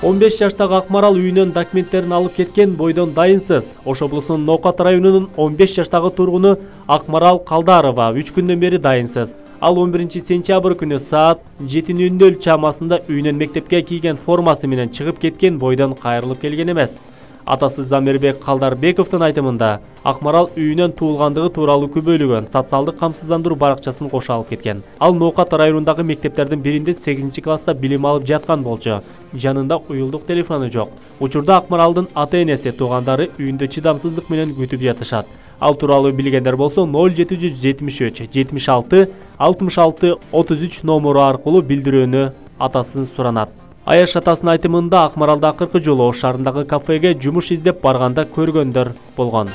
15 жаштагы Акмарал үйүнөн документтерин алып кеткен бойдон дайынсыз. Ош облусунун Ноокат районунун 15 жаштагы тургуну Акмарал Калдарова 3 күндөн бери дайынсыз. Ал 11 сентябрь күнү саат 7:00 чамасында үйүнөн мектепке кийген формасы менен чыгып кеткен бойдон кайрылып келген эмес. Атасы Замирбек Калдарбековдун айтымында Акмарал үйүнөн туулгандыгы тууралуу күбөлүгөн социалдык камсыздандыруу баракчасын кошо алып кеткен. Ал Ноокат районундагы мектептердин биринде 8 класста билим алып жаткан болчу. Жанында уюлдук телефону жок. Учурда Акмаралдын ата-энеси, туугандары үйүндө чыдамсыздык менен күтүп жатышат. Ал тууралуу билгендер болсо 0773 76 66 33 номеру аркылуу билдирүүнү атасын суранат. Аяш атасынын айтымында Акмаралда акыркы жолу Ош шаарындагы кафеге жумуш издеп барганда көргөндөр болгон.